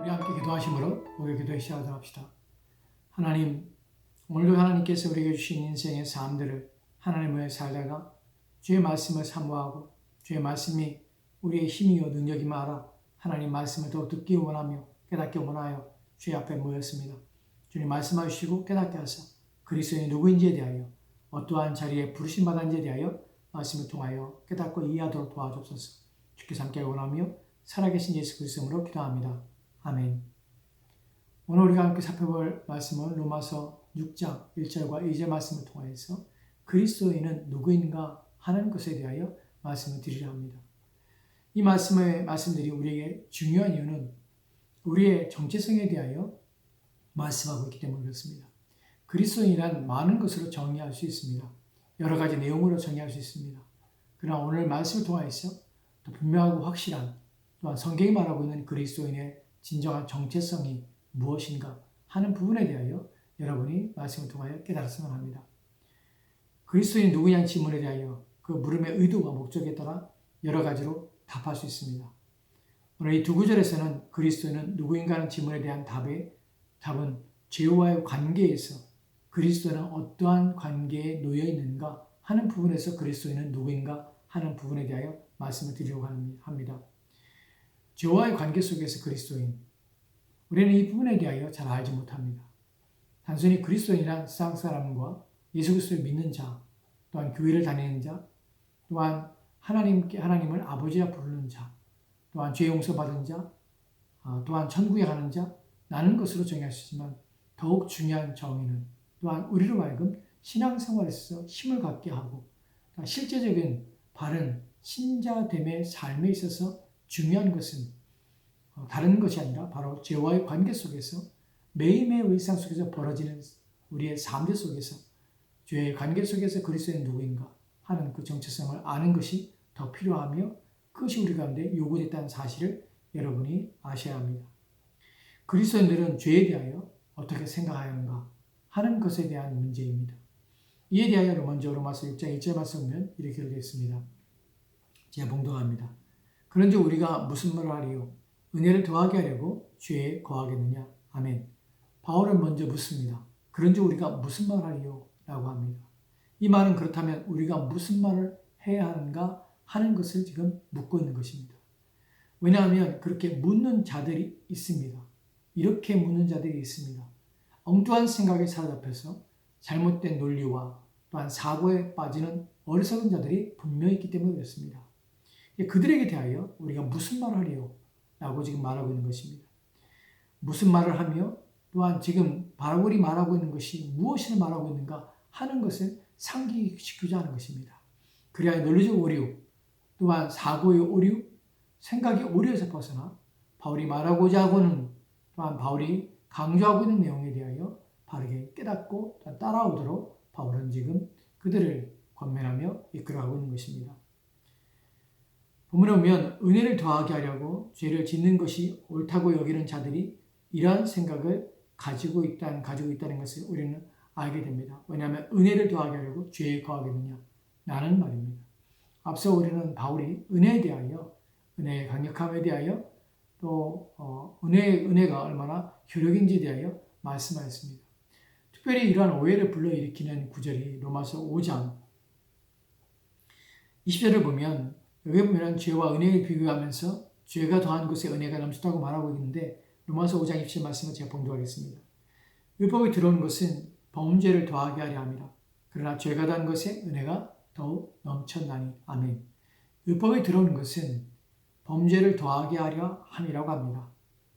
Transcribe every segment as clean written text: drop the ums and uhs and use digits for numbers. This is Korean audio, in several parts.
우리 함께 기도하심으로 우리 기도의 시작하도록 합시다. 하나님, 오늘도 하나님께서 우리에게 주신 인생의 삶들을 하나님을 살다가 주의 말씀을 사모하고 주의 말씀이 우리의 힘이요 능력이며 알아 하나님 말씀을 더 듣기 원하며 깨닫기 원하여 주의 앞에 모였습니다. 주님 말씀하시고 깨닫게 하사 그리스도인이 누구인지에 대하여 어떠한 자리에 부르심 받았는지에 대하여 말씀을 통하여 깨닫고 이해하도록 도와주옵소서. 주께서 함께 원하며 살아계신 예수 그리스도로 기도합니다. 아멘. 오늘 우리가 함께 살펴볼 말씀은 로마서 6장 1절과 2절 말씀을 통하여서 그리스도인은 누구인가 하는 것에 대하여 말씀을 드리려 합니다. 이 말씀들이 우리에게 중요한 이유는 우리의 정체성에 대하여 말씀하고 있기 때문에 그렇습니다. 그리스도인이란 많은 것으로 정의할 수 있습니다. 여러 가지 내용으로 정의할 수 있습니다. 그러나 오늘 말씀을 통하여서 더 분명하고 확실한 또한 성경이 말하고 있는 그리스도인의 진정한 정체성이 무엇인가 하는 부분에 대하여 여러분이 말씀을 통하여 깨달았으면 합니다. 그리스도인이 누구냐는 질문에 대하여 그 물음의 의도와 목적에 따라 여러 가지로 답할 수 있습니다. 오늘 이 두 구절에서는 그리스도인은 누구인가 하는 질문에 대한 답은 죄와의 관계에서 그리스도는 어떠한 관계에 놓여 있는가 하는 부분에서 그리스도인은 누구인가 하는 부분에 대하여 말씀을 드리려고 합니다. 죄와의 관계 속에서 그리스도인, 우리는 이 부분에 대하여 잘 알지 못합니다. 단순히 그리스도인이란 세상 사람과 예수 그리스도를 믿는 자, 또한 교회를 다니는 자, 또한 하나님을 아버지라 부르는 자, 또한 죄 용서받은 자, 또한 천국에 가는 자, 라는 것으로 정의할 수 있지만 더욱 중요한 정의는 또한 우리로 하여금 신앙생활에서 힘을 갖게 하고 실제적인 바른 신자됨의 삶에 있어서 중요한 것은 다른 것이 아니라 바로 죄와의 관계 속에서 매일매일 일상 속에서 벌어지는 우리의 삶들 속에서 죄의 관계 속에서 그리스도인 누구인가 하는 그 정체성을 아는 것이 더 필요하며 그것이 우리 가운데 요구됐다는 사실을 여러분이 아셔야 합니다. 그리스도인들은 죄에 대하여 어떻게 생각하는가 하는 것에 대한 문제입니다. 이에 대하여 먼저 로마서 6장 1절 말씀 보면 이렇게 되어 있습니다. 제가 봉독합니다. 그런즉 우리가 무슨 말을 하리요? 은혜를 더하게 하려고 죄에 거하겠느냐? 아멘. 바울은 먼저 묻습니다. 그런즉 우리가 무슨 말을 하리요? 라고 합니다. 이 말은 그렇다면 우리가 무슨 말을 해야 하는가 하는 것을 지금 묻고 있는 것입니다. 왜냐하면 그렇게 묻는 자들이 있습니다. 이렇게 묻는 자들이 있습니다. 엉뚱한 생각에 사로잡혀서 잘못된 논리와 또한 사고에 빠지는 어리석은 자들이 분명히 있기 때문에 그렇습니다. 그들에게 대하여 우리가 무슨 말을 하리요? 라고 지금 말하고 있는 것입니다. 무슨 말을 하며 또한 지금 바울이 말하고 있는 것이 무엇을 말하고 있는가 하는 것을 상기시키자 하는 것입니다. 그래야 논리적 오류, 또한 사고의 오류, 생각의 오류에서 벗어나 바울이 말하고자 하고는 또한 바울이 강조하고 있는 내용에 대하여 바르게 깨닫고 따라오도록 바울은 지금 그들을 권면하며 이끌어가고 있는 것입니다. 본문에 보면 은혜를 더하게 하려고 죄를 짓는 것이 옳다고 여기는 자들이 이러한 생각을 가지고 있다는 것을 우리는 알게 됩니다. 왜냐하면 은혜를 더하게 하려고 죄에 거하겠느냐 라는 말입니다. 앞서 우리는 바울이 은혜에 대하여 은혜의 강력함에 대하여 또 은혜가 얼마나 효력인지에 대하여 말씀하였습니다. 특별히 이러한 오해를 불러일으키는 구절이 로마서 5장 20절을 보면 여기 보면 죄와 은혜를 비교하면서 죄가 더한 곳에 은혜가 넘쳤다고 말하고 있는데 로마서 5장 20절 말씀을 제가 봉독하겠습니다. 율법이 들어온 것은 범죄를 더하게 하려 함이라. 그러나 죄가 더한 것에 은혜가 더욱 넘쳤나니. 아멘. 율법이 들어온 것은 범죄를 더하게 하려 함이라고 합니다.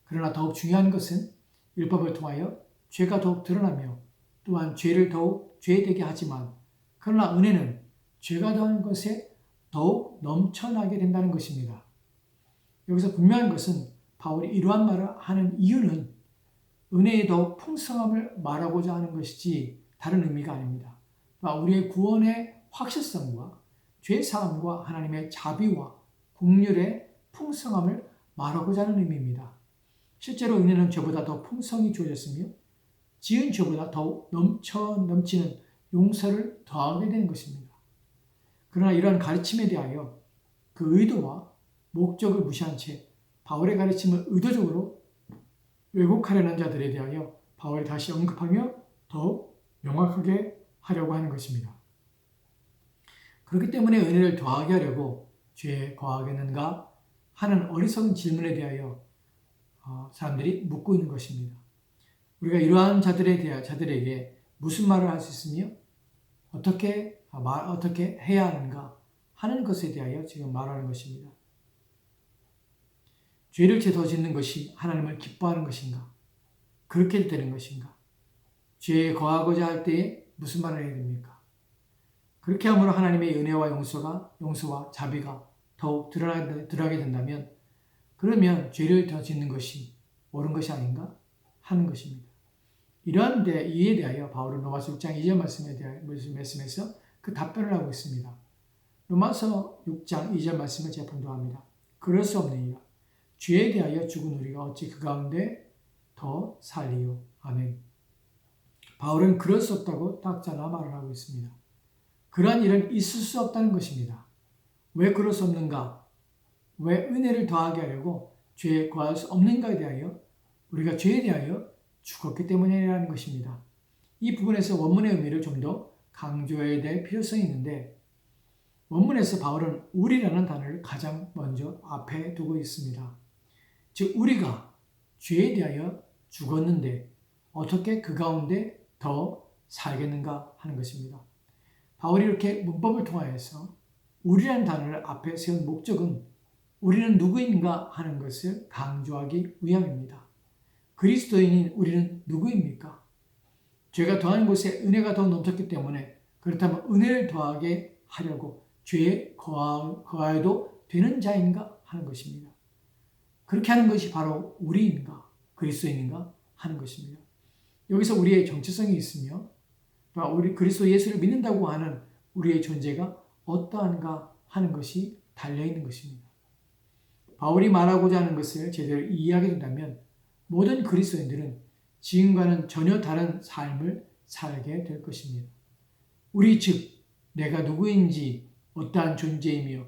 그러나 더욱 중요한 것은 율법을 통하여 죄가 더욱 드러나며 또한 죄를 더욱 죄되게 하지만 그러나 은혜는 죄가 더한 것에 더욱 넘쳐나게 된다는 것입니다. 여기서 분명한 것은 바울이 이러한 말을 하는 이유는 은혜의 더욱 풍성함을 말하고자 하는 것이지 다른 의미가 아닙니다. 우리의 구원의 확실성과 죄사함과 하나님의 자비와 긍휼의 풍성함을 말하고자 하는 의미입니다. 실제로 은혜는 죄보다 더 풍성히 주어졌으며 지은 죄보다 더욱 넘치는 용서를 더하게 되는 것입니다. 그러나 이러한 가르침에 대하여 그 의도와 목적을 무시한 채 바울의 가르침을 의도적으로 왜곡하려는 자들에 대하여 바울이 다시 언급하며 더욱 명확하게 하려고 하는 것입니다. 그렇기 때문에 은혜를 더하게 하려고 죄에 거하겠는가 하는 어리석은 질문에 대하여 사람들이 묻고 있는 것입니다. 우리가 이러한 자들에게 무슨 말을 할 수 있으며 어떻게 해야 하는가 하는 것에 대하여 지금 말하는 것입니다. 죄를 더 짓는 것이 하나님을 기뻐하는 것인가? 그렇게 되는 것인가? 죄에 거하고자 할 때에 무슨 말을 해야 됩니까? 그렇게 함으로 하나님의 은혜와 용서와 자비가 더욱 드러나게 된다면 그러면 죄를 더 짓는 것이 옳은 것이 아닌가 하는 것입니다. 이러한 이에 대하여 바울은 로마서 6장 2절 말씀에서 그 답변을 하고 있습니다. 로마서 6장 2절 말씀을 제가 봉독합니다. 그럴 수 없느니라. 죄에 대하여 죽은 우리가 어찌 그 가운데 더 살리요. 아멘. 바울은 그럴 수 없다고 딱 잘라 말을 하고 있습니다. 그러한 일은 있을 수 없다는 것입니다. 왜 그럴 수 없는가? 왜 은혜를 더하게 하려고 죄에 거할 수 없는가에 대하여 우리가 죄에 대하여 죽었기 때문이라는 것입니다. 이 부분에서 원문의 의미를 좀 더 강조해야 될 필요성이 있는데 원문에서 바울은 우리라는 단어를 가장 먼저 앞에 두고 있습니다. 즉 우리가 죄에 대하여 죽었는데 어떻게 그 가운데 더 살겠는가 하는 것입니다. 바울이 이렇게 문법을 통하여서 우리라는 단어를 앞에 세운 목적은 우리는 누구인가 하는 것을 강조하기 위함입니다. 그리스도인인 우리는 누구입니까? 죄가 더한 곳에 은혜가 더 넘쳤기 때문에 그렇다면 은혜를 더하게 하려고 죄에 거하여도 되는 자인가 하는 것입니다. 그렇게 하는 것이 바로 우리인가 그리스도인인가 하는 것입니다. 여기서 우리의 정체성이 있으며 우리 그리스도 예수를 믿는다고 하는 우리의 존재가 어떠한가 하는 것이 달려있는 것입니다. 바울이 말하고자 하는 것을 제대로 이해하게 된다면 모든 그리스도인들은 지금과는 전혀 다른 삶을 살게 될 것입니다. 우리 즉 내가 누구인지 어떠한 존재이며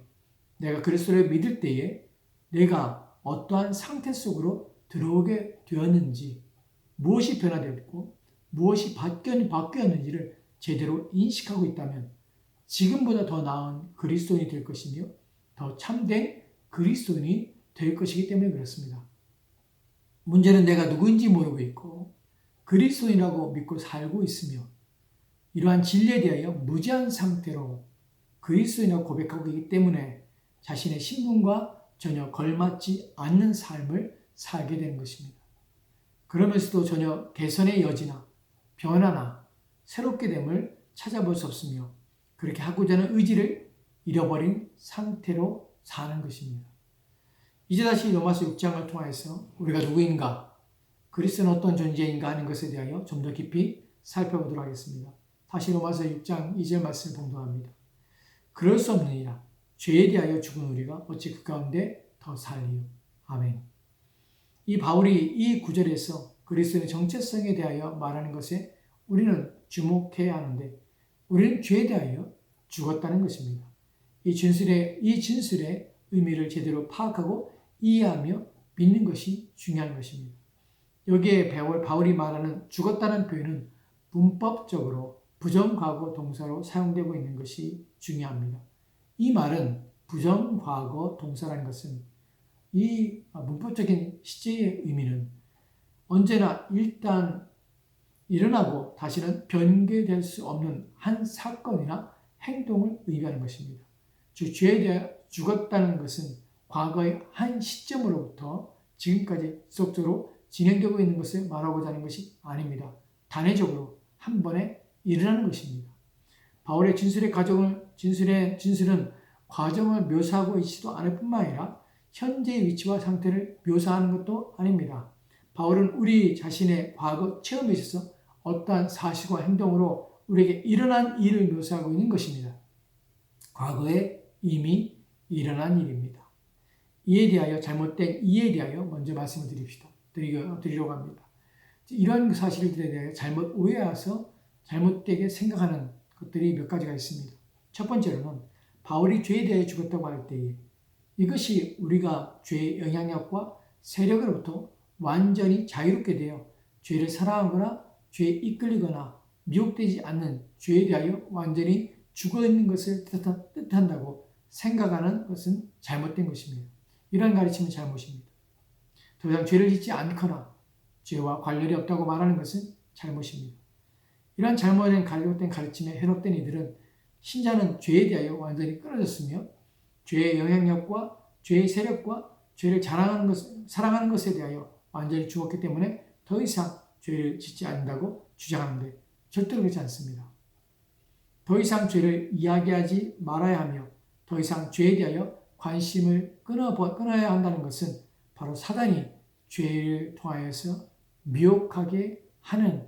내가 그리스도를 믿을 때에 내가 어떠한 상태 속으로 들어오게 되었는지 무엇이 변화되었고 무엇이 바뀌었는지를 제대로 인식하고 있다면 지금보다 더 나은 그리스도인이 될 것이며 더 참된 그리스도인이 될 것이기 때문에 그렇습니다. 문제는 내가 누구인지 모르고 있고 그리스도인이라고 믿고 살고 있으며 이러한 진리에 대하여 무지한 상태로 그리스도인이라고 고백하고 있기 때문에 자신의 신분과 전혀 걸맞지 않는 삶을 살게 되는 것입니다. 그러면서도 전혀 개선의 여지나 변화나 새롭게 됨을 찾아볼 수 없으며 그렇게 하고자 하는 의지를 잃어버린 상태로 사는 것입니다. 이제 다시 로마서 6장을 통해서 우리가 누구인가, 그리스도는 어떤 존재인가 하는 것에 대하여 좀 더 깊이 살펴보도록 하겠습니다. 다시 로마서 6장 2절 말씀을 봉독합니다. 그럴 수 없느니라. 죄에 대하여 죽은 우리가 어찌 그 가운데 더 살리요. 아멘. 이 바울이 이 구절에서 그리스도의 정체성에 대하여 말하는 것에 우리는 주목해야 하는데 우리는 죄에 대하여 죽었다는 것입니다. 이 진술의 의미를 제대로 파악하고 이해하며 믿는 것이 중요한 것입니다. 여기에 바울이 말하는 죽었다는 표현은 문법적으로 부정과거 동사로 사용되고 있는 것이 중요합니다. 이 말은 부정과거 동사라는 것은 이 문법적인 시제의 의미는 언제나 일단 일어나고 다시는 변개될 수 없는 한 사건이나 행동을 의미하는 것입니다. 즉 죄에 대해 죽었다는 것은 과거의 한 시점으로부터 지금까지 지속적으로 진행되고 있는 것을 말하고자 하는 것이 아닙니다. 단회적으로 한 번에 일어나는 것입니다. 바울의 진술은 과정을 묘사하고 있지도 않을 뿐만 아니라 현재의 위치와 상태를 묘사하는 것도 아닙니다. 바울은 우리 자신의 과거 체험에 있어서 어떠한 사실과 행동으로 우리에게 일어난 일을 묘사하고 있는 것입니다. 과거에 이미 일어난 일입니다. 이에 대하여 잘못된 이해에 대하여 먼저 말씀을 드리려고 합니다. 이런 사실들에 대해 잘못 오해해서 잘못되게 생각하는 것들이 몇 가지가 있습니다. 첫 번째로는 바울이 죄에 대해 죽었다고 할 때에 이것이 우리가 죄의 영향력과 세력으로부터 완전히 자유롭게 되어 죄를 사랑하거나 죄에 이끌리거나 미혹되지 않는 죄에 대하여 완전히 죽어있는 것을 뜻한다고 생각하는 것은 잘못된 것입니다. 이러한 가르침은 잘못입니다. 더 이상 죄를 짓지 않거나 죄와 관련이 없다고 말하는 것은 잘못입니다. 이러한 잘못된 가르침에 현혹된 이들은 신자는 죄에 대하여 완전히 끊어졌으며 죄의 영향력과 죄의 세력과 죄를 사랑하는 것에 대하여 완전히 죽었기 때문에 더 이상 죄를 짓지 않는다고 주장하는데 절대로 그렇지 않습니다. 더 이상 죄를 이야기하지 말아야 하며 더 이상 죄에 대하여 관심을 끊어야 한다는 것은 바로 사단이 죄를 통하여서 미혹하게 하는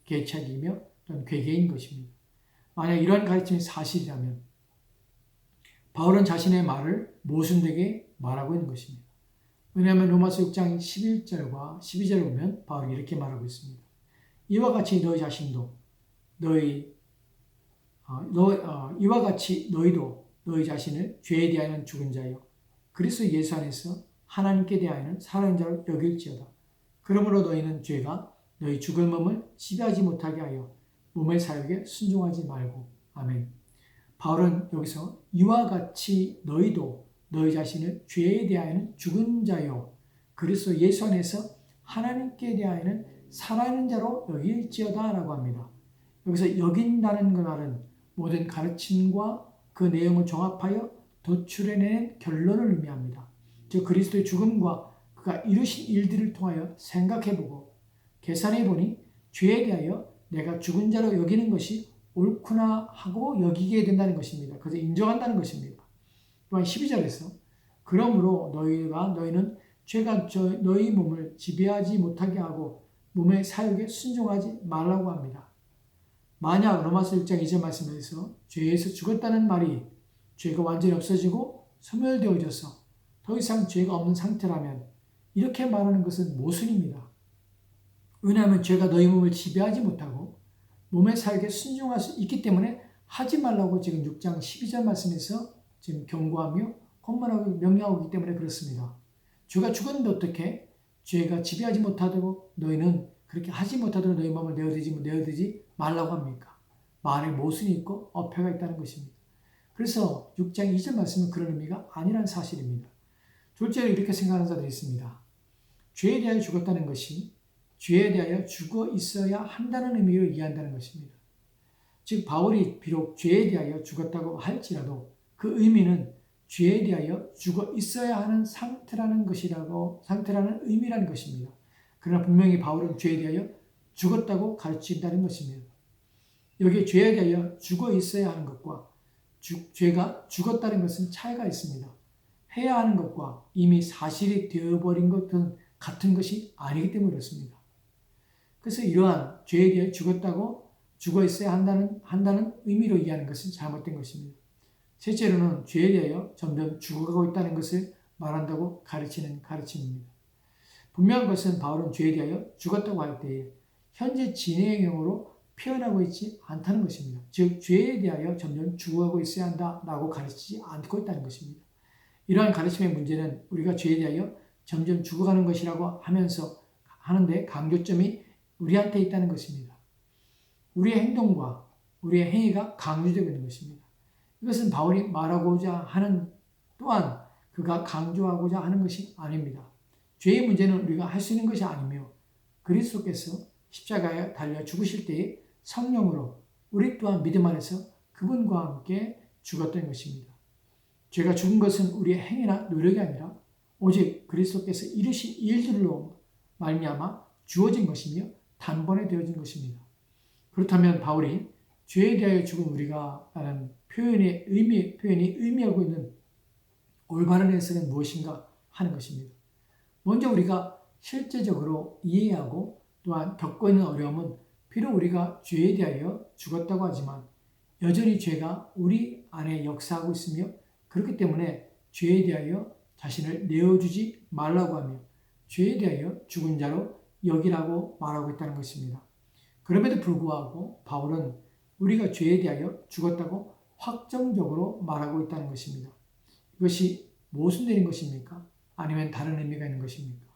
계책이며 또는 괴계인 것입니다. 만약 이러한 가르침이 사실이라면 바울은 자신의 말을 모순되게 말하고 있는 것입니다. 왜냐하면 로마서 6장 11절과 12절을 보면 바울이 이렇게 말하고 있습니다. 이와 같이 너희 자신도 이와 같이 너희도 너희 자신을 죄에 대하여는 죽은 자요 그리스도 예수 안에서 하나님께 대하여는 살아있는 자로 여길지어다. 그러므로 너희는 죄가 너희 죽을 몸을 지배하지 못하게 하여 몸의 사욕에 순종하지 말고. 아멘. 바울은 여기서 이와 같이 너희도 너희 자신을 죄에 대하여는 죽은 자요 그리스도 예수 안에서 하나님께 대하여는 살아있는 자로 여길지어다 라고 합니다. 여기서 여긴다는 그 말은 모든 가르침과 그 내용을 종합하여 도출해낸 결론을 의미합니다. 즉 그리스도의 죽음과 그가 이루신 일들을 통하여 생각해보고 계산해보니 죄에 대하여 내가 죽은 자로 여기는 것이 옳구나 하고 여기게 된다는 것입니다. 그래서 인정한다는 것입니다. 또한 12절에서 그러므로 너희는 죄가 너희 몸을 지배하지 못하게 하고 몸의 사욕에 순종하지 말라고 합니다. 만약 로마서 1장 2절 말씀에서 죄에서 죽었다는 말이 죄가 완전히 없어지고 소멸되어져서 더 이상 죄가 없는 상태라면 이렇게 말하는 것은 모순입니다. 왜냐하면 죄가 너희 몸을 지배하지 못하고 몸의 사욕에 순종할 수 있기 때문에 하지 말라고 지금 6장 12절 말씀에서 지금 경고하며 권면하고 명령하고 있기 때문에 그렇습니다. 죄가 죽었는데 어떻게 죄가 지배하지 못하도록 너희는 그렇게 하지 못하도록 너희 몸을 내어드지 말라고 합니까? 말에 모순이 있고 어폐가 있다는 것입니다. 그래서 6장 2절 말씀은 그런 의미가 아니라는 사실입니다. 둘째로 이렇게 생각하는 자들이 있습니다. 죄에 대하여 죽었다는 것이 죄에 대하여 죽어 있어야 한다는 의미로 이해한다는 것입니다. 즉 바울이 비록 죄에 대하여 죽었다고 할지라도 그 의미는 죄에 대하여 죽어 있어야 하는 상태라는 의미라는 것입니다. 그러나 분명히 바울은 죄에 대하여 죽었다고 가르친다는 것입니다. 여기에 죄에 대하여 죽어 있어야 하는 것과 죄가 죽었다는 것은 차이가 있습니다. 해야 하는 것과 이미 사실이 되어버린 것은 같은 것이 아니기 때문에 그렇습니다. 그래서 이러한 죄에 대해 죽어 있어야 한다는 의미로 이해하는 것은 잘못된 것입니다. 셋째로는 죄에 대하여 점점 죽어가고 있다는 것을 말한다고 가르치는 가르침입니다. 분명한 것은 바울은 죄에 대하여 죽었다고 할 때에 현재 진행형으로 표현하고 있지 않다는 것입니다. 즉 죄에 대하여 점점 죽어가고 있어야 한다라고 가르치지 않고 있다는 것입니다. 이러한 가르침의 문제는 우리가 죄에 대하여 점점 죽어가는 것이라고 하는데 강조점이 우리한테 있다는 것입니다. 우리의 행동과 우리의 행위가 강조되고 있는 것입니다. 이것은 바울이 말하고자 하는 또한 그가 강조하고자 하는 것이 아닙니다. 죄의 문제는 우리가 할 수 있는 것이 아니며 그리스도께서 십자가에 달려 죽으실 때에 성령으로 우리 또한 믿음 안에서 그분과 함께 죽었던 것입니다. 죄가 죽은 것은 우리의 행위나 노력이 아니라 오직 그리스도께서 이루신 일들로 말미암아 주어진 것이며 단번에 되어진 것입니다. 그렇다면 바울이 죄에 대하여 죽은 우리가 라는 표현이 의미하고 있는 올바른 해석은 무엇인가 하는 것입니다. 먼저 우리가 실제적으로 이해하고 또한 겪고 있는 어려움은 비록 우리가 죄에 대하여 죽었다고 하지만 여전히 죄가 우리 안에 역사하고 있으며 그렇기 때문에 죄에 대하여 자신을 내어주지 말라고 하며 죄에 대하여 죽은 자로 여기라고 말하고 있다는 것입니다. 그럼에도 불구하고 바울은 우리가 죄에 대하여 죽었다고 확정적으로 말하고 있다는 것입니다. 이것이 모순되는 것입니까? 아니면 다른 의미가 있는 것입니까?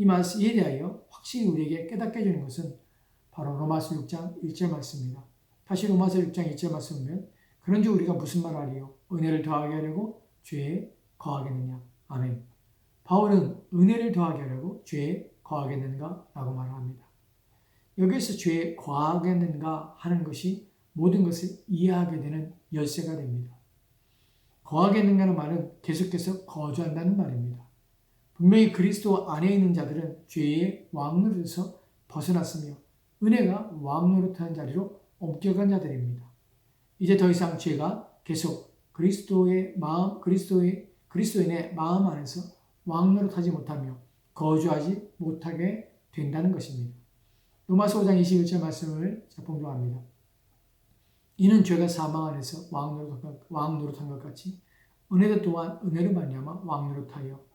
이에 대하여 확실히 우리에게 깨닫게 해주는 것은 바로 로마서 6장 1절 말씀입니다. 다시 로마서 6장 1절 말씀 보면 그런즉 우리가 무슨 말하리요? 은혜를 더하게 하려고 죄에 거하겠느냐? 아멘. 바울은 은혜를 더하게 하려고 죄에 거하겠는가? 라고 말합니다. 여기서 죄에 거하겠는가 하는 것이 모든 것을 이해하게 되는 열쇠가 됩니다. 거하겠는가는 말은 계속해서 거주한다는 말입니다. 분명히 그리스도 안에 있는 자들은 죄의 왕노릇에서 벗어났으며 은혜가 왕노릇하는 자리로 옮겨간 자들입니다. 이제 더 이상 죄가 계속 그리스도인의 마음 안에서 왕노릇하지 못하며 거주하지 못하게 된다는 것입니다. 로마서 5장 21절 말씀을 봉독합니다. 이는 죄가 사망 안에서 왕노릇한 것 같이 은혜도 또한 은혜로 말미암아 왕노릇하여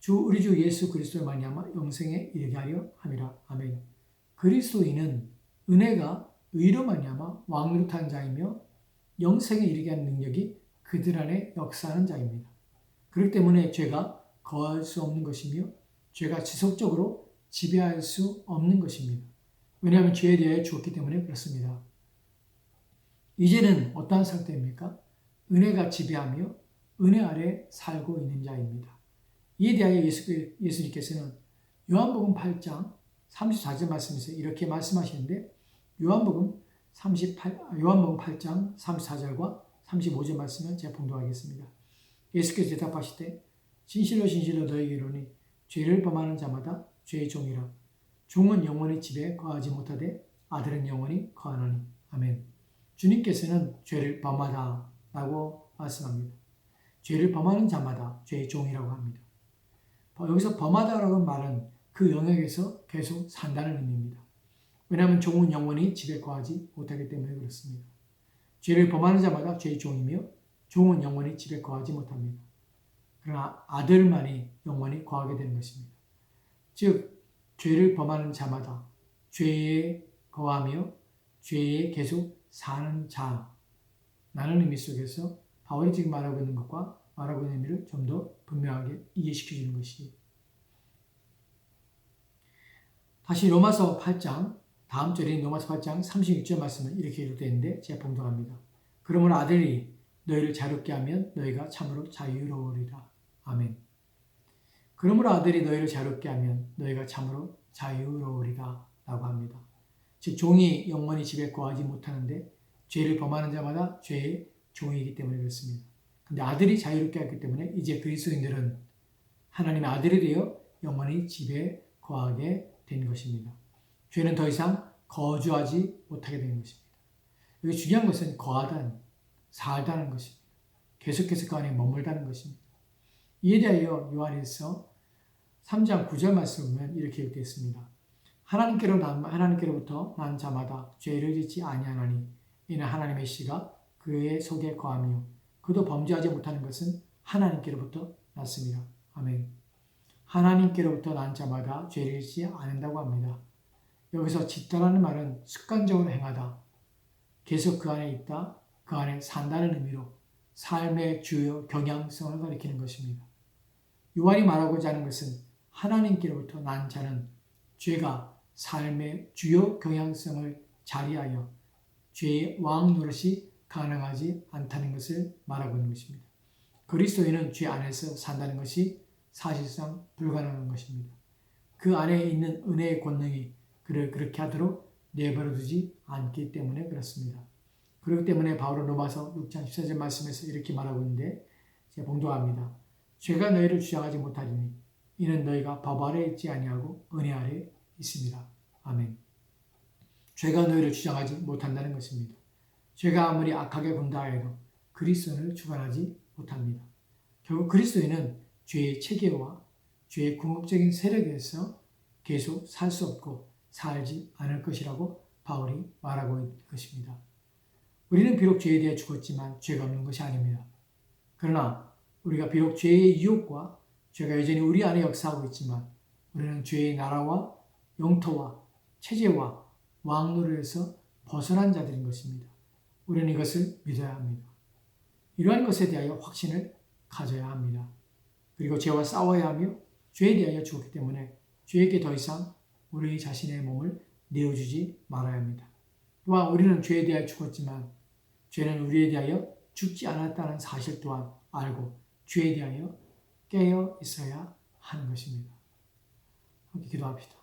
우리 주 예수 그리스도로 말미암아 영생에 이르게 하려 함이라. 아멘. 그리스도인은 은혜가 의로 말미암아 왕노릇한 자이며 영생에 이르게 하는 능력이 그들 안에 역사하는 자입니다. 그렇기 때문에 죄가 거할 수 없는 것이며 죄가 지속적으로 지배할 수 없는 것입니다. 왜냐하면 죄에 대하여 죽었기 때문에 그렇습니다. 이제는 어떠한 상태입니까? 은혜가 지배하며 은혜 아래 살고 있는 자입니다. 이에 대하여 예수님께서는 요한복음 8장 34절 말씀에서 이렇게 말씀하시는데 요한복음 8장 34절과 35절 말씀을 제가 봉독하겠습니다. 예수께서 대답하실 때 진실로 진실로 너희에게 이르노니 죄를 범하는 자마다 죄의 종이라. 종은 영원히 집에 거하지 못하되 아들은 영원히 거하나니. 아멘. 주님께서는 죄를 범하다 라고 말씀합니다. 죄를 범하는 자마다 죄의 종이라고 합니다. 여기서 범하다라고 하는 말은 그 영역에서 계속 산다는 의미입니다. 왜냐하면 종은 영원히 집에 거하지 못하기 때문에 그렇습니다. 죄를 범하는 자마다 죄의 종이며 종은 영원히 집에 거하지 못합니다. 그러나 아들만이 영원히 거하게 되는 것입니다. 즉 죄를 범하는 자마다 죄에 거하며 죄에 계속 사는 자라는 의미 속에서 바울이 지금 말하고 있는 것과 말하고 있는 의미를 좀 더 분명하게 이해시켜 주는 것이. 다시 로마서 8장 다음 절인 로마서 8장 36절 말씀은 이렇게 기록되어 있는데 제가 봉독합니다. 그러므로 아들이 너희를 자유롭게 하면 너희가 참으로 자유로우리라. 아멘. 그러므로 아들이 너희를 자유롭게 하면 너희가 참으로 자유로우리라 라고 합니다. 즉 종이 영원히 집에 거하지 못하는데 죄를 범하는 자마다 죄의 종이기 때문에 그렇습니다. 근데 아들이 자유롭게 하기 때문에 이제 그리스도인들은 하나님의 아들이 되어 영원히 집에 거하게 된 것입니다. 죄는 더 이상 거주하지 못하게 된 것입니다. 여기 중요한 것은 거하다는, 살다는 것입니다. 계속해서 그 안에 머물다는 것입니다. 이에 대하여 요한일서 3장 9절 말씀을 보면 이렇게 기록되어 있습니다. 하나님께로부터 난 자마다 죄를 짓지 아니하나니 이는 하나님의 씨가 그의 속에 거하며 그도 범죄하지 못하는 것은 하나님께로부터 났습니다. 아멘. 하나님께로부터 난 자마다 죄를 짓지 않는다고 합니다. 여기서 짓다라는 말은 습관적으로 행하다, 계속 그 안에 있다, 그 안에 산다는 의미로 삶의 주요 경향성을 가리키는 것입니다. 요한이 말하고자 하는 것은 하나님께로부터 난 자는 죄가 삶의 주요 경향성을 자리하여 죄의 왕 노릇이 가능하지 않다는 것을 말하고 있는 것입니다. 그리스도인은 죄 안에서 산다는 것이 사실상 불가능한 것입니다. 그 안에 있는 은혜의 권능이 그를 그렇게 하도록 내버려두지 않기 때문에 그렇습니다. 그렇기 때문에 바울은 로마서 6장 14절 말씀에서 이렇게 말하고 있는데 제가 봉독합니다. 죄가 너희를 주장하지 못하리니 이는 너희가 법 아래 있지 아니하고 은혜 아래 있습니다. 아멘. 죄가 너희를 주장하지 못한다는 것입니다. 죄가 아무리 악하게 군다 해도 그리스도인을 주관하지 못합니다. 결국 그리스도인은 죄의 체계와 죄의 궁극적인 세력에서 계속 살 수 없고 살지 않을 것이라고 바울이 말하고 있는 것입니다. 우리는 비록 죄에 대해 죽었지만 죄가 없는 것이 아닙니다. 그러나 우리가 비록 죄의 유혹과 죄가 여전히 우리 안에 역사하고 있지만 우리는 죄의 나라와 영토와 체제와 왕노릇에서 벗어난 자들인 것입니다. 우리는 이것을 믿어야 합니다. 이러한 것에 대하여 확신을 가져야 합니다. 그리고 죄와 싸워야 하며 죄에 대하여 죽었기 때문에 죄에게 더 이상 우리 자신의 몸을 내어주지 말아야 합니다. 또한 우리는 죄에 대하여 죽었지만 죄는 우리에 대하여 죽지 않았다는 사실 또한 알고 죄에 대하여 깨어 있어야 하는 것입니다. 함께 기도합시다.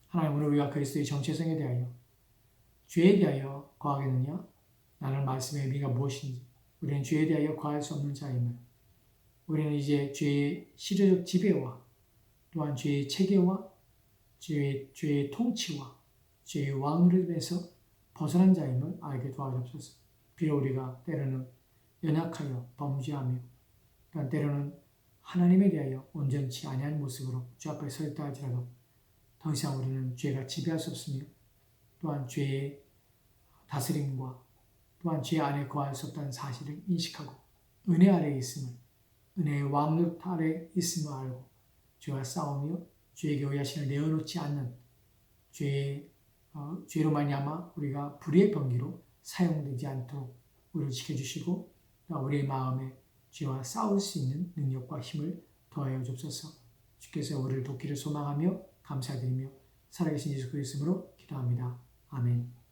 하나님, 오늘 우리가 그리스도의 정체성에 대하여 죄에 대하여 거하겠느냐? 나는 말씀의 의미가 무엇인지, 우리는 죄에 대하여 거할 수 없는 자임을, 우리는 이제 죄의 시대적 지배와 또한 죄의 체계와 죄의 통치와 죄의 왕으로에서 벗어난 자임을 알게 도와주옵소서. 비록 우리가 때로는 연약하여 범죄하며 또한 때로는 하나님에 대하여 온전치 아니한 모습으로 주 앞에 서 있다 할지라도 더 이상 우리는 죄가 지배할 수 없으며 또한 죄의 다스림과 또한 죄 안에 거할 수 없다는 사실을 인식하고 은혜 아래에 있음을, 은혜의 왕릇 아래에 있음을 알고 죄와 싸우며 죄에게 의하신을 내어놓지 않는 죄로 말미암아 우리가 불의의 병기로 사용되지 않도록 우리를 지켜주시고 우리의 마음에 죄와 싸울 수 있는 능력과 힘을 더하여 주옵소서. 주께서 우리를 돕기를 소망하며 감사드리며 살아계신 예수 그리스도로 기도합니다. 아멘.